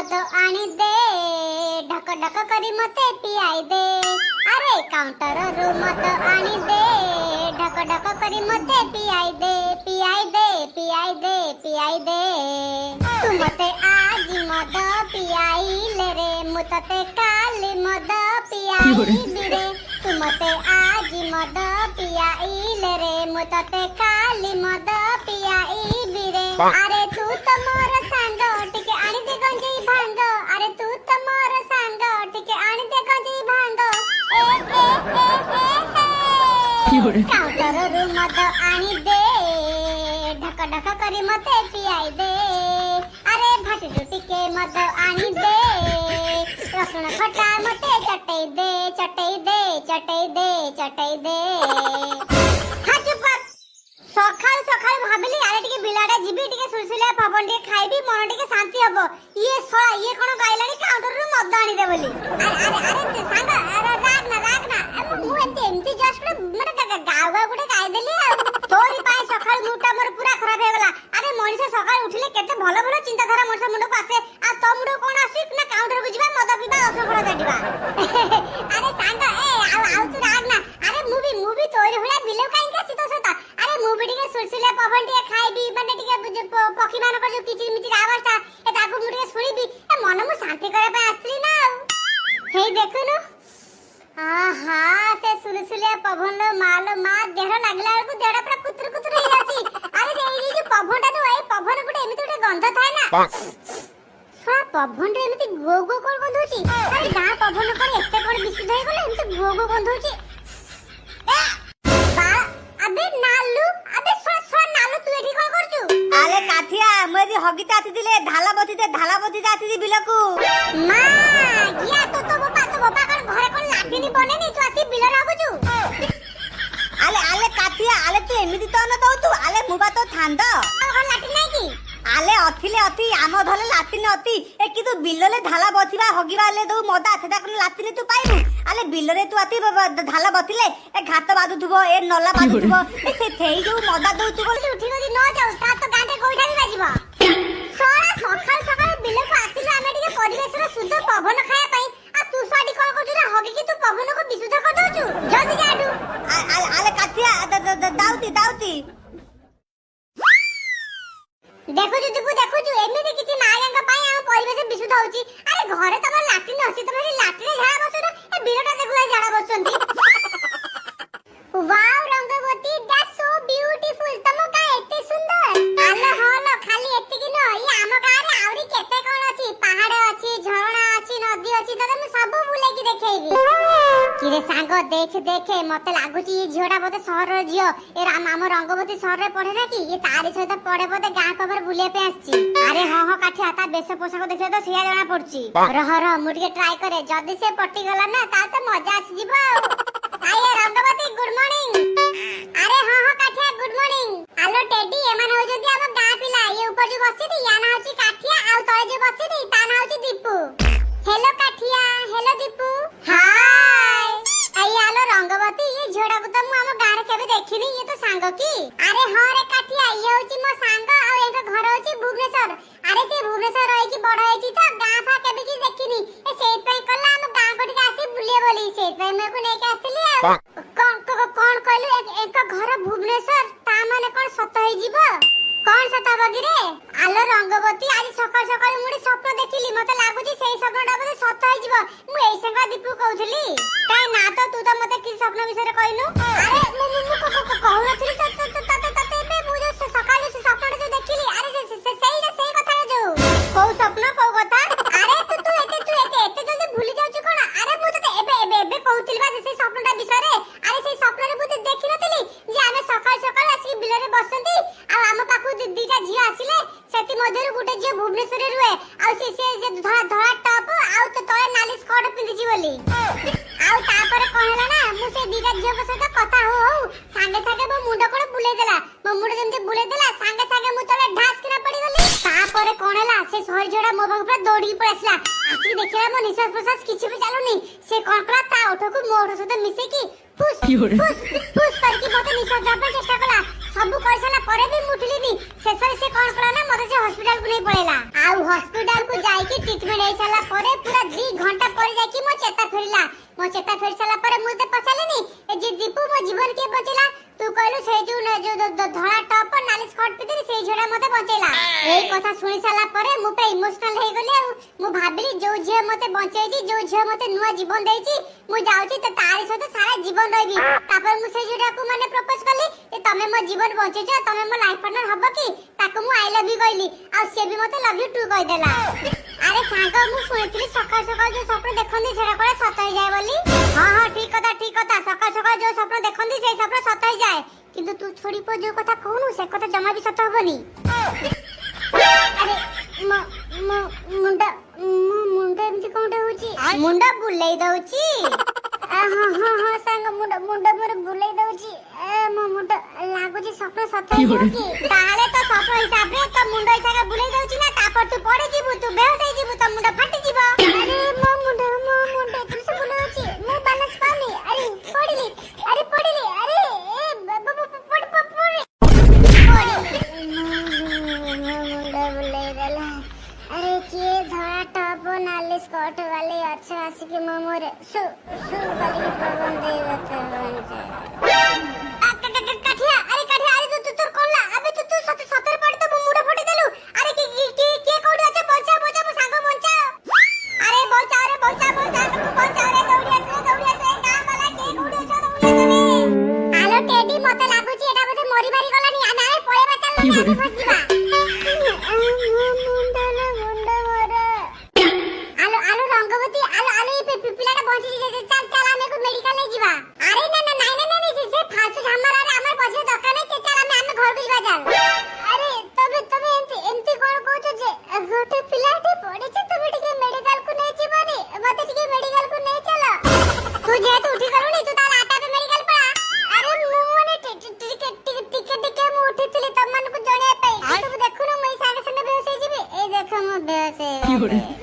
मद आनी दे ढक ढक करी मते पियाई दे अरे काउंटर रु मद आनी दे ढक ढक करी मते पियाई दे पियाई दे पियाई दे पियाई दे तू मते आज मद पियाई ले रे मुतते काली मद पियाई बिरे तू मते आज मद पियाई ले रे मुतते काली मद पियाई बिरे अरे तू तो मोर सांग टिके आनी दे गंजी भांग अरे तू तो मोर सांग टिके आनी दे गंजी भांग काउंटर रु मद आनी दे ढक ढक करी मते पियाई दे अरे भाटी टिके मद आनी दे रसुण खटा मते चटई दे चटई दे चटई दे चटई दे सकाल सकाल भाबिली अरे टिके बिलाडा जिबी टिके सुलसुलिया पवन टिके खाइबी मन टिके शांति हबो ये सोळा ये कोन गाइलानी काउंटर रु मद आनी दे बोली अरे सांगा अरे रागना मु एमती जस्ट माने गावा गुटे गाइ देली तोरी पाए सकाल मुटा मोर पूरा खराब हे गला अरे मनिष सकाल उठिले केते भलो भलो चिंता धारा मनिष मुंड को आसे आ तो मुंड कोन आसी ना काउंटर को जिबा मद पीबा असफल दाडिबा अरे सांगा आउ तू रागना अरे मु भी तोरी हुला बिले काई के तो सता अरे मु भी टिके सुलसुलिया पवन टिके खाइबी माने टिके पक्षी मानक जो किचिर मिचिर आवाजटा ए ताकू मु टिके सुनिबी ए मन मु शांति करे पा आस्त्री ना हे देखुनु आहा से सुलसुलिया पवन लो मालो मा देह लागला को देह पूरा कुतर कुतर हे जाची अरे ए जो पवनटा नो ए पवन गुटे एमिति गुटे गंध थाए ना सो पवन रे एमिति गो गो कोन गंध होची अरे गा पवन कोन एते कोन बिसुध हे गले एमिति गो गो गंध होची अबे नालू अबे सो नालू तू एठी कोन करचू आले काथिया मरी हगिता आती दिले धाला बतीते आती दी बिलकू मा गिया तो बापा कोन घरे कोन लाठीनी बनेनी तू आसी बिल रागुचू आले काथिया आले तू एमिति तो न दउ तू आले मुबा तो थांद कोन लाठी नै की आले अथिले अथि आम धले लातिन अति ए कि तू बिलले धाला बथिबा हगिबा ले दउ मदा थेदा कोन लातिन तू पाइबू आले बिलरे तू अति धाला बथिले ए घात बादु थुबो ए नला बादु थुबो ए से थेई जो मदा दउ तू उठी गदी न जाऊ ता तो गांटे कोइठा भी बाजिबा सोळा सकाल सकाल बिल को आसिलो आमे टिके परिवेशर शुद्ध पवन खाया पई आ तू साडी कोन को जुरा हगी कि तू पवन को विशुद्ध कर दउचू जल्दी जाडू आले काथिया दाउती देखु एमिति किछि मायांगा पई हम परिवेश विशुद्ध होउची अरे घरे तमर लाट्रिन अछि तमर लाट्रिन झाडा बसो ना ए बिलटा देखु झाडा बसंती वाओ रंगवती दैट्स सो ब्यूटीफुल तम का एते सुंदर आलो होलो खाली एते कि न ई आम का रे आउरी केते कोन अछि पहाड़ अछि झरना अछि नदी अछि तते हम सब बुले की देखैबी किरे सांग देखे मते लागुची ई झियोडा बोते शहर झियो ए राम रंगवती शहर रे पढे ना कि ये तारी सहित पढे बोते गां कबर बुले पे आछि अरे हो काठी आता बेस पोशाक देखले तो सिया जणा पड़ची रह मु टिके ट्राई करे जदी से पट्टी गला ना ता तो मजा आसी जीवो आये रंगवती गुड मॉर्निंग अरे हो काठिया गुड मॉर्निंग आलो टेडी एमान हो जदी हम गां पिला ये ऊपर जो बसी दी या ना होची काठिया आ तळे जो बसी दी ता ना होची दीपू हेलो काठिया हेलो दीपू हाय आये आलो रंगवती ये झोड़ा को तो मु हम गां रे केबे देखिनी ये तो सांग की अरे हां रे काठिया ये होची मो सांग आ एका घर होची भुवनेश्वर अरे से भुवनेश्वर रही की बड़ होची तो गां फा केबे की देखिनी ए सेत पई कला हम गां कोटी का आसी बुलिए बोली सेत पई मे को नै के आसीली आ कौन कहलु एक घर भुवनेश्वर ता माने कोन सत होई जीवो कोन सत बगिरे आलो रंगवती आज सकाळ सकाळ मुडी स्वप्न देखिली मते लागुची सेही स्वप्नटा बोले सत होई जीवो मु एई संगा दीपू कहउथली काई ना तो तू तो मते की स्वप्न विषय रे कहलु अरे मु कहउथली तते बे मु जो सकाळ से स्वप्नटा जो देखिली अरे से सेही कथा रे जो को स्वप्न को कथा अरे तू एते जल्दी भूली जाउची कोन अरे मु तते एबे कहउथली बा से स्वप्नटा विषय रे अरे से स्वप्न रे बुते देखि नथली जे आमे सकाळ सकाळ आसी बिलरे बसंती आ हम पाखु दीटा झिया आसिले सेति मध्यरु गुटे जे भुवनेश्वर रे रुए आ से धड़ा टॉप आ तो तळे नाली स्कर्ट पिंदिची बोली आ तापर कहला ना मु से दीटा झिया के सहित कथा हो संगे मो मुंड कोन बुले देला मो मुंड जेंते बुले देला संगे मु तळे ढास किना पड़ी गली तापर कहला से सही जोड़ा मो बाबू पूरा दौड़ी पड़ आसला आसी देखला मो निश्वास प्रश्वास किछि भी चालुनी से कोन कला ता ओठो को मोर सहित मिसे की फुस करके मते निश्वास जापे चेष्टा कला सब कर साला परे भी मुठलिनी शेषरे से कोन कला ना मते से हॉस्पिटल को नहीं पळेला आ हॉस्पिटल को जाई के ट्रीटमेंट हे साला परे पूरा 2 घंटा पर जाई कि मो चेता फेरला मो चेता फेर साला परे मुते पछालेनी ए जे दीपू मो जीवन के बचेला तू कहलु से जो धळा टॉप पर नाली स्कर्ट पितरी से झोडा मते बचेला ए कथा सुनि साला परे मु पे इमोशनल हे गले मु भाबिली जो झे मते बचैची जो झे मते नुवा जीवन देइची मु जाउची त तारी सहित सारा जीवन रहबी तापर मु से झोडा को माने प्रपोज करली ए तमे मो जीवन बचैछ तमे मो लाइफ पार्टनर हबो की ताको मु आई लव यू कहली आ से भी मते लव यू टू कह देला अरे सांग मु सुनितली सकाळ सकाळ जो स्वप्न देखंदी सेरा कोला सत हो जाय बोली हां ठीक कथा सकाळ सकाळ जो स्वप्न देखंदी से स्वप्न सत हो जाय किंतु तू छोड़ी पर जो कथा कहनु से कथा जमा भी सत होबनी अरे मुंडा एमती कोंडे होची मुंडा बुलाई दउची हां सांग मुंडा मोर बुलाई दउची मो मुंडा लागुची स्वप्न सत हो की ताले तो स्वप्न हिसाब रे तो मुंडा हिसाब बुलाई दउची ना तापर तू पड़े जीबू तू बेहोश हो जीबू तो मुंडा फाटी जीबो अरे मो मुंडा तू से बुलाउची मो बैलेंस पानी अरे पड़ली अरे अरे के धड़ा टॉप नाली स्कर्ट वाले अच्छा आसी के मोमोरे सु करी पवन दे काठिया अरे तू कोला अबे तू सतर पड़ तो मुंडा फटी देलु अरे के कोडी अच्छा बचा मो सांग बचा अरे बचा रे बचा रे दौड़ी आसे का वाला के कोडी अच्छा दौड़ी आसे आलो टेडी मते लागुची एटा बते मरी मारी गलानी आ नाय पळे बाचल फसजिबा आलो रंगवती आलो ये पिलाटा बंची चल हमें को मेडिकल ले जीवा अरे ना से फालतू झमार अरे हमर पछे दरकार नै चल हमें घर को जीवा चल अरे तबे एंती कोन कहू जे गोटे पिलाटे पड़े छ तबे टिके मेडिकल को नै जीवा रे मते टिके मेडिकल को नै चल तू जे तू उठी करूनी तू तार आटा पे मेडिकल पड़ा अरे मु मने टिके मु उठितली तमन को जणे पई तू देखुनो मई सागे संगे बेहोश हो जीबे ए देखो मु बेहोश